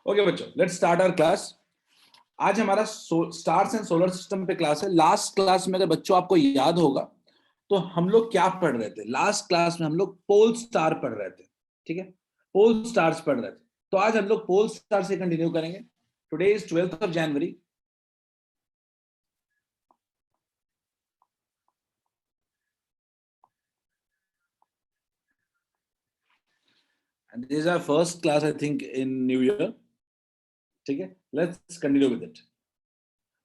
Okay बच्चों, let's start our class. आज हमारा स्टार्स एंड सोलर सिस्टम पे क्लास है। लास्ट क्लास में अगर बच्चों आपको याद होगा तो हम लोग क्या पढ़ रहे थे? लास्ट क्लास में हम लोग पोल स्टार पढ़ रहे थे, ठीक है? पोल स्टार्स पढ़ रहे थे। तो आज हम लोग पोल स्टार से कंटिन्यू करेंगे। Today is 12th of January. And this is our first class, I think, in New Year. ठीक है, लेट्स कंटिन्यू विद इट।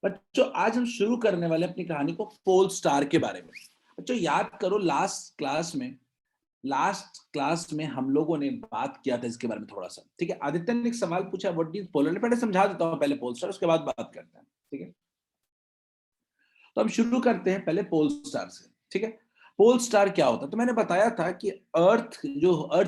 बच्चों आज हम शुरू करने वाले अपनी कहानी को पोल स्टार के बारे में। बच्चों याद करो, लास्ट क्लास में हम लोगों ने बात किया था इसके बारे में थोड़ा सा, ठीक है? आदित्य ने एक सवाल पूछा, व्हाट इज पोलर, पहले समझा देता हूं पहले पोल स्टार, उसके बाद बात करते हैं, ठीक है? तो हम शुरू करते हैं पहले पोल स्टार से, ठीक है? पोल स्टार क्या होता है? तो मैंने बताया था कि अर्थ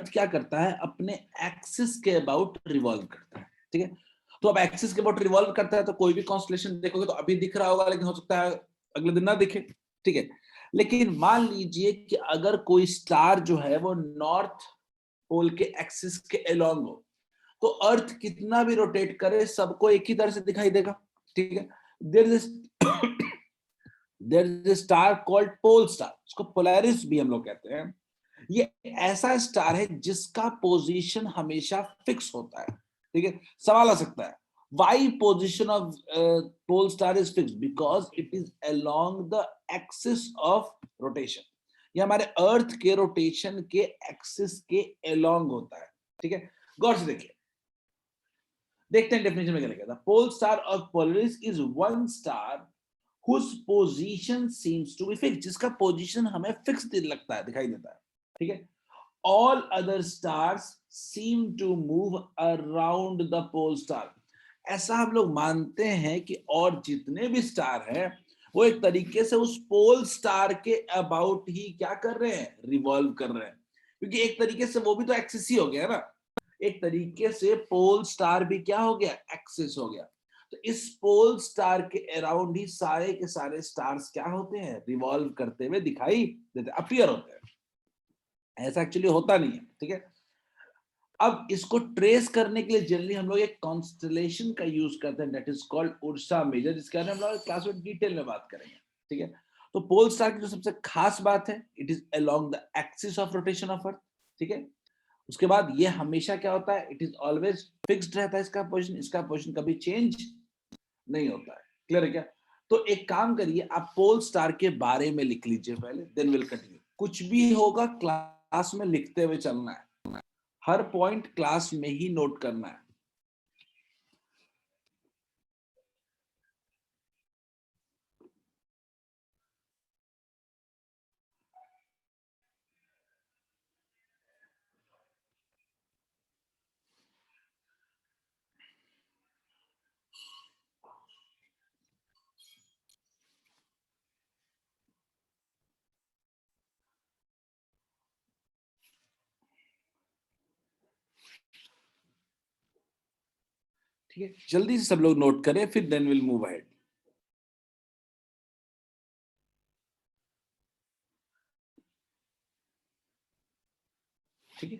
क्या करता है, अपने एक्सिस के अबाउट रिवॉल्व करता है, ठीक है? तो अब एक्सिस के अबाउट रिवॉल्व करता है तो कोई भी कॉन्स्टलेशन देखोगे तो अभी दिख रहा होगा, लेकिन हो सकता है अगले दिन ना दिखे, ठीक है? लेकिन मान लीजिए कि अगर कोई स्टार जो है वो नॉर्थ पोल के एक्सिस के अलोंग हो, तो अर्थ कितना भी रोटेट करे सबको एक ही तरह से दिखाई देगा, ठीक है? There is star called pole star, उसको पोलैरिस भी हम लोग कहते हैं। ये ऐसा स्टार है जिसका पोजीशन हमेशा फिक्स होता है, ठीक है? सवाल आ सकता है, why position of pole star is fix? Because it is along the axis of rotation. ये हमारे अर्थ के रोटेशन के एक्सिस के अलोंग होता है, ठीक है? गौर से देखिए, देखते हैं डेफिनेशन में क्या लिखा था। Pole star of Polaris is one star whose position seems to be fixed, जिसका पोजीशन हमें फिक्स लगता है, दिखाई देता है, ठीक है? All other stars seem to move around the pole star. ऐसा हम लोग मानते हैं कि और जितने भी स्टार हैं वो एक तरीके से उस पोल स्टार के अबाउट ही क्या कर रहे हैं, रिवॉल्व कर रहे हैं, क्योंकि एक तरीके से वो भी तो एक्सिस ही हो गया ना। एक तरीके से पोल स्टार भी क्या हो गया, एक्सिस हो गया। तो इस पोल स्टार के अराउंड ही सारे के सारे स्टार्स क्या होते हैं, रिवॉल्व करते हुए दिखाई देते, अपीयर होते हैं। ऐसा एक्चुअली होता नहीं है, ठीक है? अब इसको ट्रेस करने के लिए जनरली हम लोग एक कॉन्स्टलेशन का यूज करते हैं, that is called Ursa Major, जिसके बारे में हम लोग क्लास में डिटेल में बात करेंगे, ठीक है? तो पोल स्टार की जो सबसे खास बात है, it is along the axis of rotation of earth, ठीक है? उसके बाद ये हमेशा क्या होता है, इट इज ऑलवेज फिक्स्ड रहता है इसका पोजीशन कभी चेंज नहीं होता है। क्लियर है क्या? तो एक काम करिए, आप पोल स्टार के बारे में लिख लीजिए पहले, देन विल कंटिन्यू। कुछ भी होगा क्लास में लिखते हुए चलना है, हर पॉइंट क्लास में ही नोट करना है। ठीक है, जल्दी से सब लोग नोट करें, फिर देन विल मूव अहेड। ठीक है,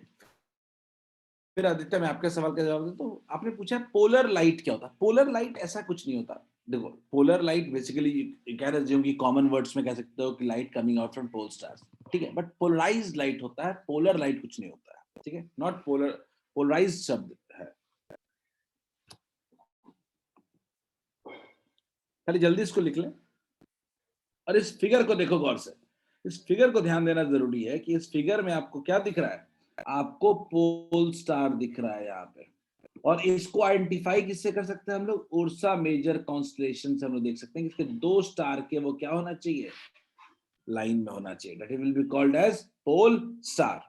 फिर आदित्य मैं आपके सवाल का जवाब देता हूँ। आपने पूछा पोलर लाइट क्या होता है? पोलर लाइट ऐसा कुछ नहीं होता। देखो, पोलर लाइट बेसिकली कह रहे हैं कि कॉमन वर्ड्स में कह सकते हो कि light coming out from pole stars, ठीक है? बट पोलराइज्ड लाइट होता है, पोलर लाइट कुछ नहीं होता है, ठीक है? नॉट पोलर, पोलराइज्ड शब्द है। पहले जल्दी इसको लिख लें और इस फिगर को देखो गौर से। इस फिगर को ध्यान देना जरूरी है कि इस फिगर में आपको क्या दिख रहा है, आपको पोल स्टार दिख रहा है यहाँ पे। और इसको आइडेंटिफाई किससे कर सकते हैं हम लोग, उर्सा मेजर कॉन्स्टलेशन से हम लोग देख सकते हैं कि इसके दो स्टार के वो क्या होना चाहिए, लाइन में होना चाहिए, that will be called as pole star.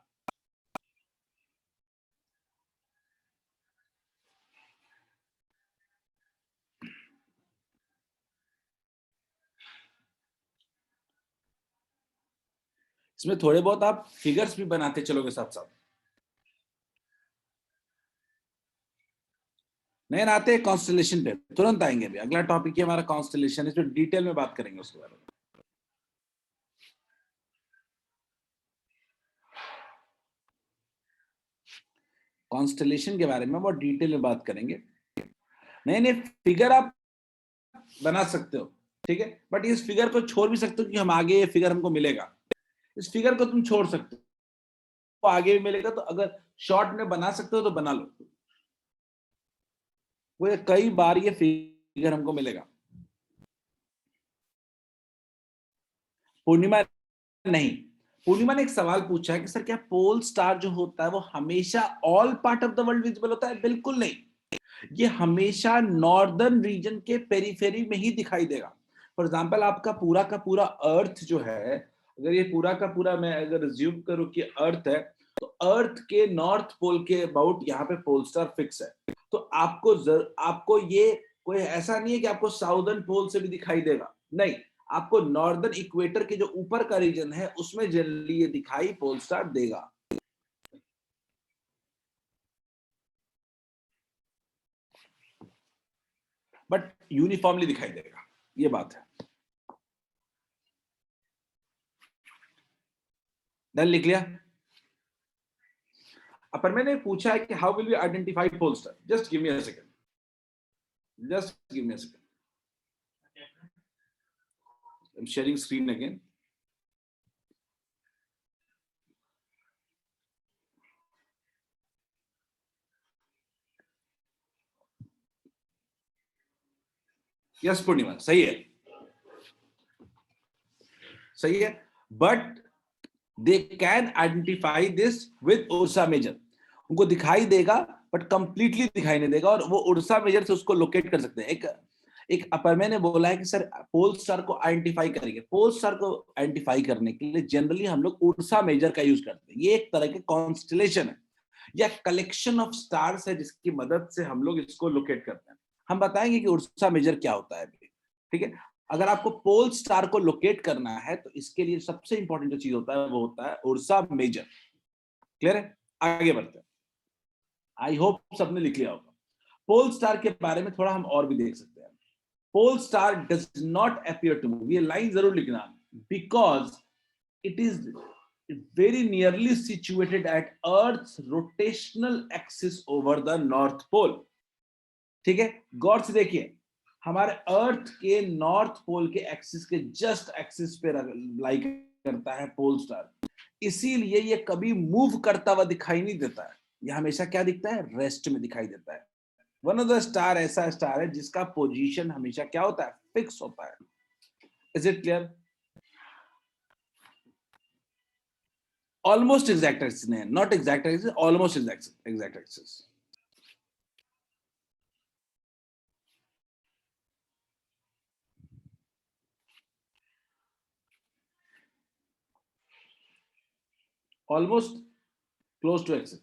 इसमें थोड़े बहुत आप फिगर्स भी बनाते चलोगे साथ साथ। नहीं आते कॉन्स्टलेशन पे तुरंत आएंगे भी, अगला टॉपिक है हमारा कॉन्स्टलेशन, इसमें डिटेल में बात करेंगे उसके बारे में। कॉन्स्टलेशन के बारे में बहुत डिटेल में बात करेंगे। नए नए फिगर आप बना सकते हो, ठीक है, बट इस फिगर को छोड़ भी सकते हो कि हम आगे ये फिगर हमको मिलेगा, इस फिगर को तुम छोड़ सकते हो, तो आगे भी मिलेगा। तो अगर शॉर्ट में बना सकते हो तो बना लो, वो ये कई बार ये फिगर हमको मिलेगा। पूर्णिमा नहीं, पूर्णिमा ने एक सवाल पूछा है कि सर क्या पोल स्टार जो होता है वो हमेशा all part of the world visible होता है? बिल्कुल नहीं, ये हमेशा नॉर्दर्न रीजन के पेरीफेरी में ही दिखाई देगा। फॉर एग्जांपल आपका पूरा का पूरा अर्थ जो है, अगर ये पूरा का पूरा मैं अगर रिज्यूम करूं कि अर्थ है, तो अर्थ के नॉर्थ पोल के अबाउट यहाँ पे पोल स्टार फिक्स है। तो आपको ये कोई ऐसा नहीं है कि आपको साउदर्न पोल से भी दिखाई देगा, नहीं, आपको नॉर्दर्न इक्वेटर के जो ऊपर का रीजन है उसमें जनरली ये दिखाई पोल स्टार देगा। बट यूनिफॉर्मली दिखाई देगा, ये बात है। डन, लिख लिया? पर मैंने पूछा है कि how will we identify pole star? Just give me a second, just give me a second, I am sharing screen again. Yes Purnima, सही है, सही है, but they can identify this with Ursa Major. उनको दिखाई देगा बट कंप्लीटली दिखाई नहीं देगा, और वो उर्सा मेजर से उसको लोकेट कर सकते हैं। एक अपर मैंने बोला है कि सर पोल स्टार को आइडेंटिफाई करेंगे, पोल स्टार को आइडेंटिफाई करने के लिए जनरली हम लोग उर्सा मेजर का यूज करते हैं। ये एक तरह के कॉन्स्टलेशन है या कलेक्शन ऑफ स्टार्स है जिसकी मदद से हम लोग इसको लोकेट करते हैं। हम बताएंगे कि उर्सा मेजर क्या होता है, ठीक है। अगर आपको पोल स्टार को लोकेट करना है तो इसके लिए सबसे इंपॉर्टेंट जो चीज होता है वो होता है उर्सा मेजर। क्लियर है? आगे बढ़ते हैं। आई होप सबने लिख लिया होगा। पोल स्टार के बारे में थोड़ा हम और भी देख सकते हैं। Pole star does not appear to move, ये लाइन जरूर लिखना, because it is very nearly situated at Earth's rotational axis over the North Pole। ठीक है, गौर से देखिए, हमारे अर्थ के नॉर्थ पोल के एक्सिस के जस्ट एक्सिस पे लाई करता है पोल स्टार, इसीलिए ये कभी मूव करता हुआ दिखाई नहीं देता है। ये हमेशा क्या दिखता है? रेस्ट में दिखाई देता है। वन ऑफ द स्टार ऐसा स्टार है जिसका पोजीशन हमेशा क्या होता है? फिक्स होता है। Is it clear? Almost exact axis नहीं, not exact axis, almost exact axis. Almost close to axis,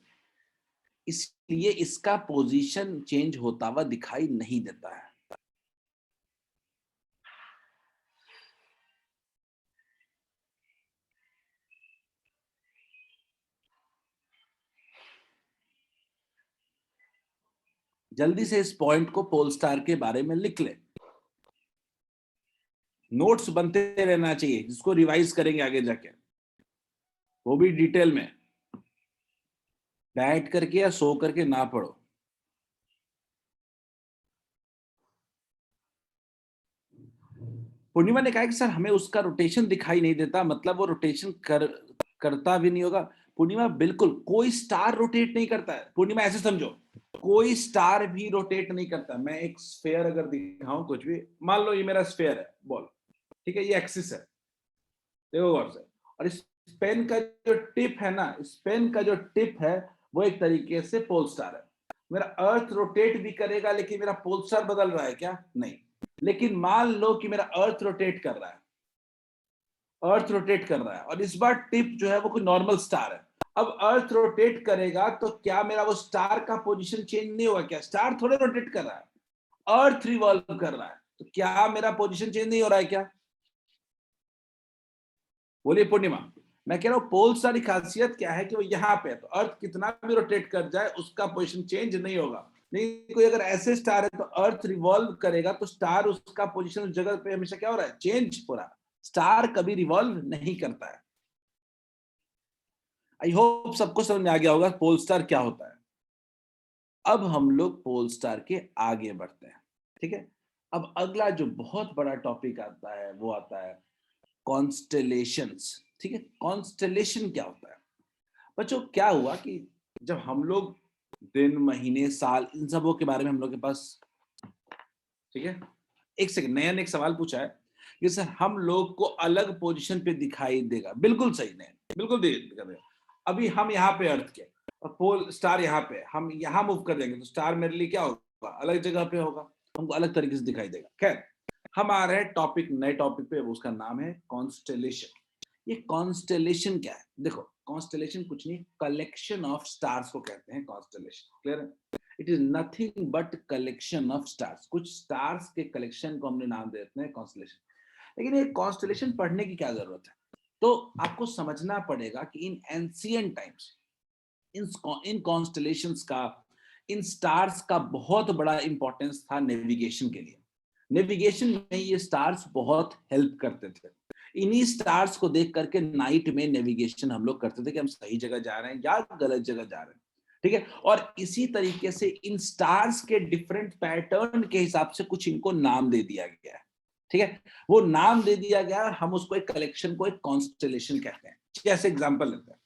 इसलिए इसका पोजीशन चेंज होता हुआ दिखाई नहीं देता है। जल्दी से इस पॉइंट को पोल स्टार के बारे में लिख ले, नोट्स बनते रहना चाहिए जिसको रिवाइज करेंगे आगे जाके, वो भी डिटेल में, बैठ करके या सो करके ना पढ़ो। पूर्णिमा ने कहा कि सर हमें उसका रोटेशन दिखाई नहीं देता, मतलब वो रोटेशन करता भी नहीं होगा। पूर्णिमा बिल्कुल, कोई स्टार रोटेट नहीं करता है। पूर्णिमा ऐसे समझो, कोई स्टार भी रोटेट नहीं करता। मैं एक स्फेयर अगर दिखाऊं कुछ भी, मान लो ये मेरा स्फेयर है बॉल, ठीक है, ये एक्सिस है, देखो गौर से, और इस पेन का जो टिप है ना, इस पेन का जो टिप है वो एक तरीके से पोल स्टार है। मेरा अर्थ रोटेट भी करेगा लेकिन मेरा पोल स्टार बदल रहा है क्या? नहीं। लेकिन मान लो कि मेरा अर्थ रोटेट कर रहा है, अर्थ रोटेट कर रहा है, और इस बार टिप जो है वो कोई नॉर्मल स्टार है। अब अर्थ रोटेट करेगा तो क्या मेरा वो स्टार का पोजीशन चेंज नहीं होगा क्या? स्टार थोड़े रोटेट कर रहा है, अर्थ रिवॉल्व कर रहा है, तो क्या मेरा पोजीशन चेंज नहीं हो रहा है क्या? बोलिए पूर्णिमा। मैं कह रहा हूं पोल स्टार की खासियत क्या है कि वो यहाँ पे है, तो अर्थ कितना भी रोटेट कर जाए उसका पोजीशन चेंज नहीं होगा। नहीं, कोई अगर ऐसे स्टार है तो अर्थ रिवॉल्व करेगा तो स्टार उसका पोजीशन उस जगह पे हमेशा क्या हो रहा है? चेंज हो रहा है। स्टार कभी रिवॉल्व नहीं करता है। आई होप सबको समझ में आ गया होगा पोल स्टार क्या होता है। अब हम लोग पोल स्टार के आगे बढ़ते हैं, ठीक है। अब अगला जो बहुत बड़ा टॉपिक आता है वो आता है कॉन्स्टेलेशंस, ठीक है। कॉन्स्टेलेशन क्या होता है बच्चों? क्या हुआ कि जब हम लोग दिन, महीने, साल, इन सबों के बारे में हम लोग के पास, ठीक है। एक सेकंड, नया ने एक सवाल पूछा है कि सर हम लोग को अलग पोजीशन पे दिखाई देगा। बिल्कुल सही, नहीं बिल्कुल दिखा देगा। अभी हम यहाँ पे अर्थ के और पोल स्टार यहाँ पे, हम यहाँ मूव कर देंगे तो स्टार मेरे लिए क्या होगा? अलग जगह पे होगा, हमको अलग तरीके से दिखाई देगा। खैर, हम आ रहे हैं टॉपिक, नए टॉपिक पे, उसका नाम है कॉन्स्टेलेशन। ये कॉन्स्टेलेशन क्या है? देखो, कॉन्स्टेलेशन कुछ नहीं, कलेक्शन ऑफ स्टार्स को कहते हैं कॉन्स्टेलेशन। क्लियर है? It is nothing but collection of stars. कुछ स्टार्स के कलेक्शन को हमने नाम देते हैं कॉन्स्टेलेशन। लेकिन ये कॉन्स्टेलेशन पढ़ने की क्या जरूरत है? तो आपको समझना पड़ेगा कि इन एंशिएंट टाइम्स इन कॉन्स्टेलेशंस का, इन स्टार्स का बहुत बड़ा इंपॉर्टेंस था नेविगेशन के लिए। नेविगेशन में ये स्टार्स बहुत हेल्प करते थे। इन्हीं स्टार्स को देख करके नाइट में नेविगेशन हम लोग करते थे कि हम सही जगह जा रहे हैं या गलत जगह जा रहे हैं, ठीक है। और इसी तरीके से इन स्टार्स के डिफरेंट पैटर्न के हिसाब से कुछ इनको नाम दे दिया गया है, ठीक है। वो नाम दे दिया गया, हम उसको एक कलेक्शन को एक कॉन्स्टेलेशन कहते हैं। जैसे एग्जांपल लेते हैं,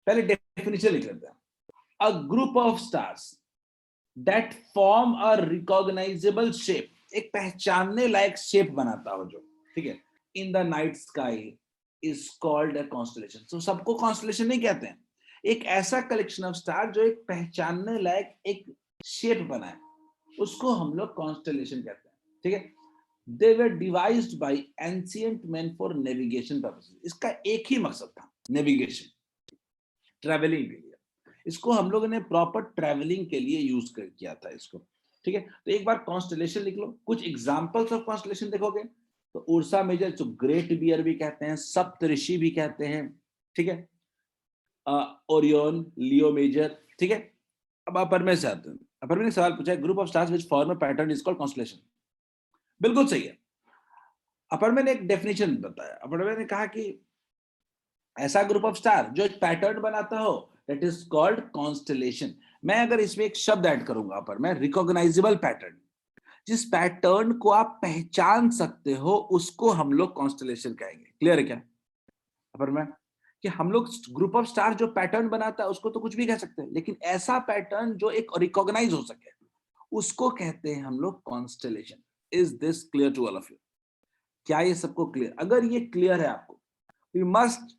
पहले डेफिनेशन लिख लेते हैं। A group of stars that form a recognisable shape, एक पहचानने लायक शेप बनाता हो जो, ठीक है, in the night sky is called a constellation. तो सबको कॉन्स्टेलेशन नहीं कहते हैं, एक ऐसा कलेक्शन ऑफ स्टार जो एक पहचानने लायक एक शेप बनाए, उसको हम लोग कॉन्स्टेलेशन कहते हैं, ठीक है। They were devised by ancient man for navigation purposes. इसका एक ही मकसद था, नेविगेशन, ट्रैवलिंग के लिए। इसको हम लोगों ने प्रॉपर ट्रैवलिंग के लिए यूज किया था इसको, ठीक है। तो एक बार कॉन्स्टेलेशन लिख लो, कुछ एग्जांपल्स ऑफ कॉन्स्टेलेशन देखोगे तो उर्सा मेजर, जो ग्रेट बियर भी कहते हैं, सप्तऋषि भी कहते हैं, ठीक है, ओरियन, लियो मेजर, ठीक है। अब अपर में से आते हैं। अपर में सवाल पूछा है, group of stars which form a pattern is called constellation. बिल्कुल सही है। अपर में ने एक डेफिनेशन बताया। अपर में ने कहा कि ऐसा ग्रुप ऑफ स्टार जो एक पैटर्न बनाता हो, दैट इज कॉल्ड कॉन्स्टेलेशन। मैं अगर इसमें एक शब्द ऐड करूंगा पर मैं, रिकॉग्नाइजेबल पैटर्न, जिस पैटर्न को आप पहचान सकते हो उसको हम लोग कॉन्स्टेलेशन कहेंगे। क्लियर है क्या? पर मैं कि हम लोग ग्रुप ऑफ स्टार जो पैटर्न बनाता है उसको तो कुछ भी कह सकते हैं, लेकिन ऐसा पैटर्न जो एक रिकॉग्नाइज हो सके उसको कहते हैं हम लोग constellation. Is this clear to all of you? क्या ये सबको क्लियर? अगर ये क्लियर है आपको, you must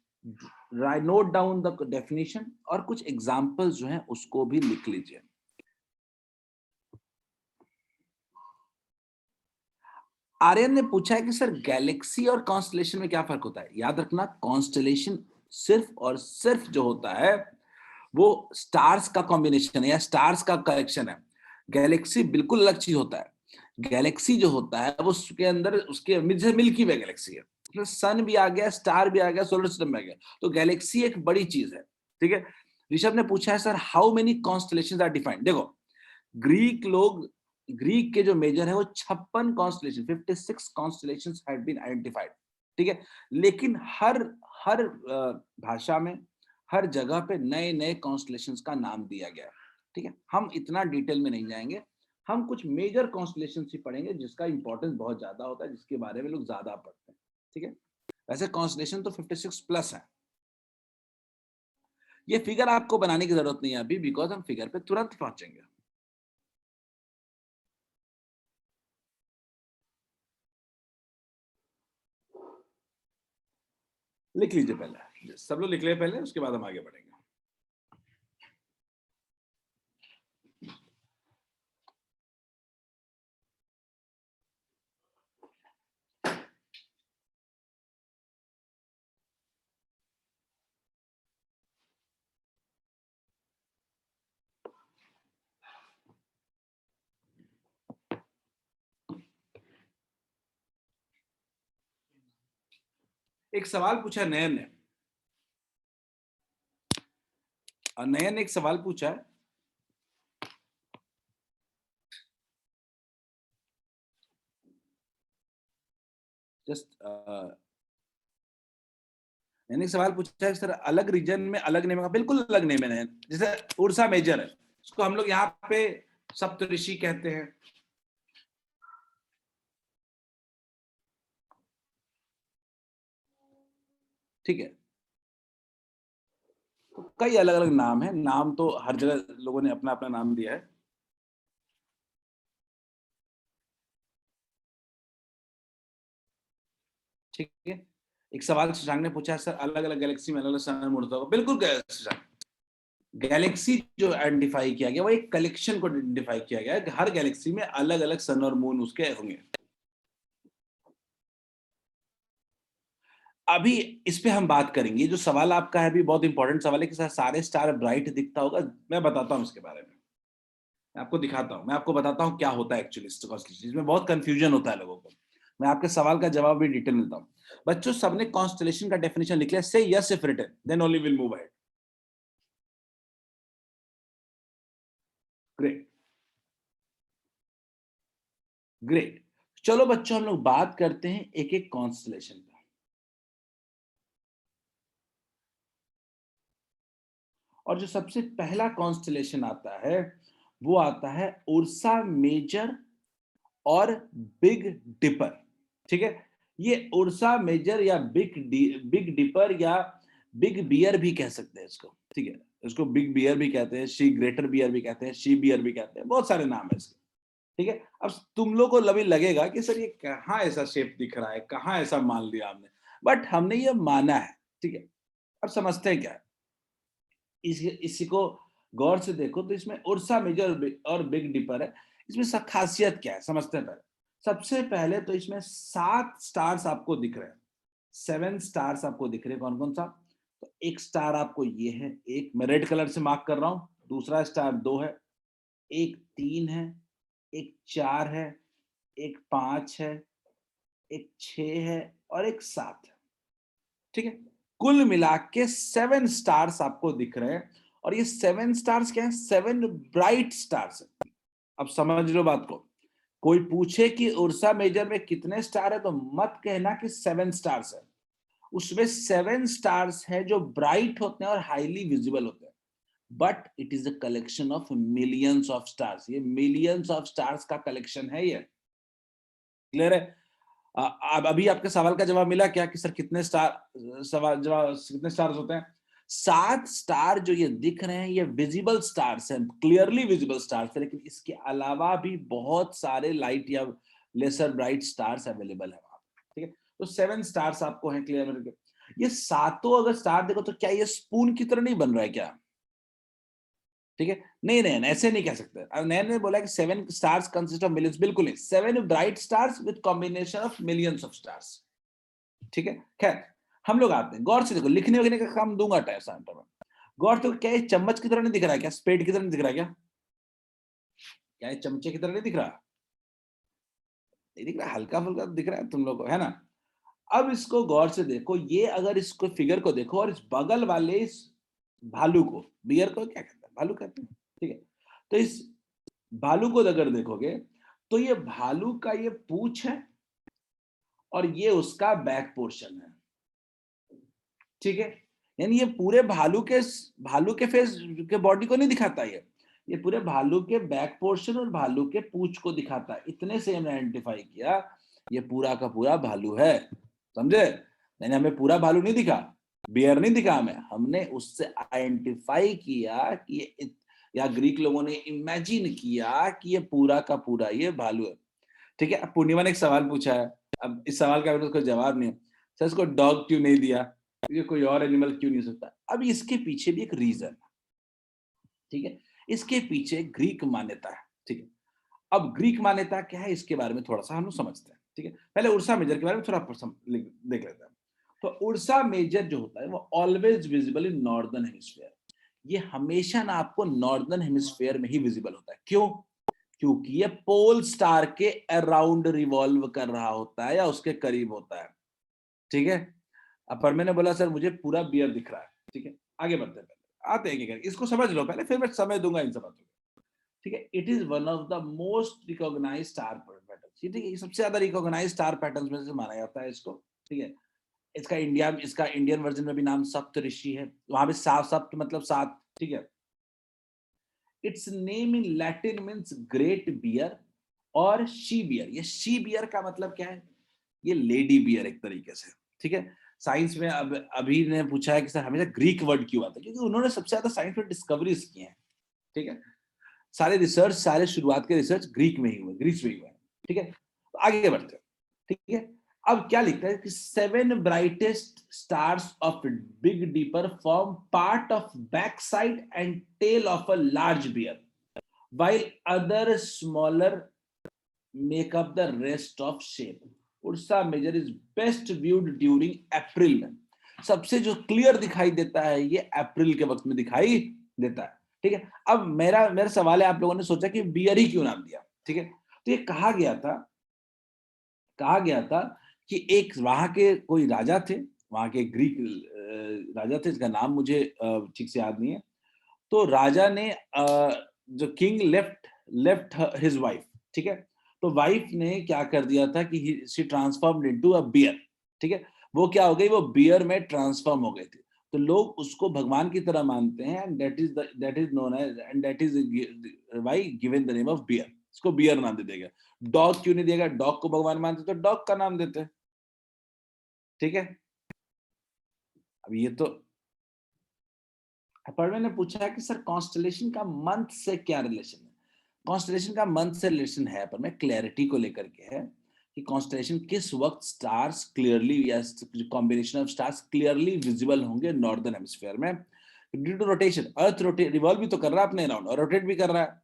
note down the definition और कुछ एग्जांपल्स जो हैं उसको भी लिख लीजिए। आर्यन ने पूछा है कि सर गैलेक्सी और कॉन्स्टेलेशन में क्या फर्क होता है? याद रखना, कॉन्स्टेलेशन सिर्फ और सिर्फ जो होता है वो स्टार्स का कॉम्बिनेशन है या स्टार्स का कलेक्शन है। गैलेक्सी बिल्कुल अलग चीज होता है। गैलेक्सी जो होता है वो उसके अंदर, उसके जैसे मिल्की वे गैलेक्सी है, सन भी आ गया, स्टार भी आ गया, सोलर सिस्टम में आ गया, तो गैलेक्सी एक बड़ी चीज है, ठीक है। ऋषभ ने पूछा है sir how many constellations are defined. देखो, ग्रीक लोग, ग्रीक के जो मेजर है वो 56 constellation, 56 constellations had been identified, ठीक है। लेकिन हर हर भाषा में, हर जगह पे नए नए कॉन्स्टेलेशंस का नाम दिया गया है, ठीक है। हम इतना डिटेल में नहीं जाएंगे, हम कुछ मेजर कॉन्स्टेलेशंस ही पढ़ेंगे जिसका इंपॉर्टेंस बहुत ज्यादा होता है, जिसके बारे में लोग ज्यादा पढ़ते हैं, ठीक है। वैसे कॉन्स्टेलेशन तो 56 प्लस है। ये फिगर आपको बनाने की जरूरत नहीं है अभी, बिकॉज हम फिगर पे तुरंत पहुंचेंगे। लिख लीजिए पहले, सब लोग लिख ले पहले, उसके बाद हम आगे बढ़ेंगे। एक सवाल पूछा नयन ने, नयन ने एक सवाल पूछा है, जस्ट मैंने एक सवाल पूछा है सर, अलग रीजन में अलग नेम का? बिल्कुल अलग नेम है। जैसे उर्सा मेजर है, इसको हम लोग यहाँ पे सप्तऋषि कहते हैं। ठीक है, तो कई अलग अलग नाम है, नाम तो हर जगह लोगों ने अपना अपना नाम दिया है। ठीक है, एक सवाल शशांक ने पूछा है, सर अलग अलग गैलेक्सी में अलग अलग सन मून होगा। बिल्कुल शशांक, गैलेक्सी जो आइडेंटिफाई किया गया वो एक कलेक्शन को आइडेंटिफाई किया गया है कि हर गैलेक्सी में अलग अलग सन और मून उसके होंगे। अभी इस पे हम बात करेंगे, जो सवाल आपका है भी बहुत इंपॉर्टेंट सवाल है कि सर सारे स्टार ब्राइट दिखता होगा। मैं बताता हूं इसके बारे में, मैं आपको दिखाता हूं, मैं आपको बताता हूं क्या होता है एक्चुअली कॉन्स्टलेशन। इसमें बहुत कंफ्यूजन होता है लोगों को। मैं आपके सवाल का जवाब भी डिटेल में देता हूं। बच्चों सबने कॉन्स्टलेशन का डेफिनेशन लिख लिया? Say yes if written, then only will move ahead. Great great. चलो बच्चों हम लोग बात करते हैं एक एक कॉन्स्टलेशन का। और जो सबसे पहला कॉन्स्टलेशन आता है वो आता है उर्सा मेजर और बिग डिपर। ठीक है, ये उर्सा मेजर या बिग डिपर या बिग बियर भी कह सकते हैं इसको। ठीक है, इसको बिग बियर भी कहते हैं, शी ग्रेटर बियर भी कहते हैं, शी बियर भी कहते हैं, बहुत सारे नाम है इसके। ठीक है, अब तुम लोग को अभी लगेगा कि सर ये कहाँ ऐसा शेप दिख रहा है, कहाँ ऐसा मान लिया हमने, बट हमने ये माना है। ठीक है, अब समझते हैं क्या है। इसी को गौर से देखो तो इसमें उर्सा मेजर और बिग डिपर है। इसमें खासियत क्या है समझते हैं पहले। सबसे पहले तो इसमें 7 स्टार्स आपको दिख रहे हैं, 7 स्टार्स आपको दिख रहे हैं। कौन कौन सा? तो एक स्टार आपको ये है, एक मैं रेड कलर से मार्क कर रहा हूं। दूसरा स्टार 2 है, एक 3 है, एक 4 है, एक 5 है, एक 6 है और एक 7 है। ठीक है, कुल मिला के 7 स्टार्स आपको दिख रहे हैं। और ये 7 स्टार्स क्या है? 7 ब्राइट स्टार्स है। अब समझ लो बात को। कोई पूछे कि उर्सा मेजर में कितने स्टार है तो मत कहना कि 7 स्टार्स है। उसमें 7 स्टार्स है जो ब्राइट होते हैं और हाईली विजिबल होते हैं। But it is a collection of millions of stars. ये मिलियंस ऑफ स्टार्स का कलेक्शन है ये। क्लियर है? अब अभी आपके सवाल का जवाब मिला क्या कि सर कितने स्टार, सवाल जवाब कितने स्टार्स होते हैं? 7 स्टार जो ये दिख रहे हैं ये विजिबल स्टार्स हैं, क्लियरली विजिबल स्टार्स हैं। लेकिन इसके अलावा भी बहुत सारे लाइट या लेसर ब्राइट स्टार्स अवेलेबल है वहां पे। ठीक है, तो 7 स्टार्स आपको हैं क्लियर। ये सातों अगर स्टार देखो तो क्या ये स्पून की तरह नहीं बन रहा है क्या? ठीक है, नहीं नहीं ऐसे नहीं कह सकते। अब नैन ने बोला कि 7 स्टार्स कंसिस्ट ऑफ मिलियंस, बिल्कुल नहीं, 7 bright stars with combination of millions of stars. ठीक है, खैर हम लोग आते हैं गौर से देखो। लिखने वगैरह का काम दूंगा टाइम सेंटर में। गौर तो क्या ये चम्मच की तरह नहीं दिख रहा है क्या? स्पेड की तरह नहीं दिख रहा है क्या? क्या ये चमचे की तरह नहीं दिख रहा? नहीं दिख रहा, हल्का फुल्का दिख रहा है तुम लोग को, है ना? अब इसको गौर से देखो, ये अगर इसको फिगर को देखो और इस बगल वाले इस भालू को, बियर को क्या कहते हैं? भालू कहते हैं। ठीक है, तो इस भालू को अगर देखोगे तो ये भालू का ये पूंछ है और ये उसका बैक पोर्शन है। ठीक है, यानी ये पूरे भालू के फेस के बॉडी को नहीं दिखाता। ये पूरे भालू के बैक पोर्शन और भालू के पूंछ को दिखाता है। इतने से हमने आइडेंटिफाई किया ये पूरा का पूरा भालू है। समझे? यानी हमें पूरा भालू नहीं दिखा, बियर नहीं दिखा हमें, हमने उससे आइडेंटिफाई किया कि या ग्रीक लोगों ने इमेजिन किया कि ये पूरा का पूरा ये भालू है। ठीक है, अब पूर्णिमा ने एक सवाल पूछा है। अब इस सवाल का उसको जवाब नहीं है, सर इसको डॉग क्यों नहीं दिया, ये कोई और एनिमल क्यों नहीं हो सकता? अब इसके पीछे भी एक रीजन है। ठीक है, इसके पीछे ग्रीक मान्यता है। ठीक है, अब ग्रीक मान्यता क्या है इसके बारे में थोड़ा सा हम लोग समझते हैं। ठीक है, पहले उर्सा मेजर के बारे में थोड़ा देख लेते हैं। तो उर्सा मेजर जो होता है वो always visible in northern hemisphere. ये हमेशा ना आपको नॉर्दर्न हेमिस्फीयर में ही विजिबल होता है। क्यों? क्योंकि ये पोल स्टार के अराउंड रिवॉल्व कर रहा होता है या उसके करीब होता है। ठीक है, अब पर मैंने बोला सर मुझे पूरा बियर दिख रहा है। ठीक है, आगे बढ़ते हैं, पहले आते हैं क्या, इसको समझ लो पहले, फिर मैं समय दूंगा इन सब बातों को। ठीक है, it is one of the most recognised star pattern. ठीक है, ये सबसे ज्यादा रिकॉग्नाइज्ड स्टार पैटर्न में से माना जाता है इसको। ठीक है, इसका इंडियन वर्जन में भी नाम सप्तऋषि है। वहां पे सात, सप्त मतलब 7। ठीक है, its name in Latin means great bear और शी बियर। ये शी बियर का मतलब क्या है? ये लेडी बियर एक तरीके से, ठीक है। साइंस में अब अभी ने पूछा है कि सर हमेशा ग्रीक वर्ड क्यों आता है, क्योंकि उन्होंने सबसे ज्यादा साइंस में डिस्कवरीज की हैं, ठीक है। सारे रिसर्च, सारे शुरुआत के रिसर्च ग्रीक में ही हुए, ग्रीस में ही हुए, ठीक है। तो आगे बढ़ते हैं, ठीक है। अब क्या लिखता है कि 7 brightest stars of big dipper form part of back side and tail of a large bear while other smaller make up the rest of shape. Ursa major is best viewed during April में। सबसे जो clear दिखाई देता है ये अप्रैल के वक्त में दिखाई देता है, ठीक है। अब मेरा मेरा सवाल है, आप लोगों ने सोचा कि बियर ही क्यों नाम दिया, ठीक है। तो ये कहा गया था कि एक वहां के कोई राजा थे, वहां के ग्रीक राजा थे, इसका नाम मुझे ठीक से याद नहीं है। तो राजा ने जो किंग लेफ्ट हिज वाइफ, ठीक है। तो वाइफ ने क्या कर दिया था कि she transformed into a bear, ठीक है। वो क्या हो गई, वो बियर में ट्रांसफॉर्म हो गई थी। तो लोग उसको भगवान की तरह मानते हैं, and that is known as, and that is why given the name of bear. इसको बियर नाम दे दिया गया। डॉग क्यों नहीं दिया गया? डॉग को भगवान मानते तो डॉग का नाम देते, ठीक है। अब ये तो परवीन ने पूछा है कि सर कॉन्स्टलेशन का मंथ से क्या रिलेशन है? कॉन्स्टलेशन का मंथ से रिलेशन है, पर मैं क्लैरिटी को लेकर के है कि कॉन्स्टलेशन किस वक्त स्टार्स क्लियरली या combination of stars clearly visible होंगे नॉर्दर्न हेमिस्फीयर में। Due to rotation, earth rotate revolve भी तो कर रहा है अपने अराउंड और रोटेट भी कर रहा है,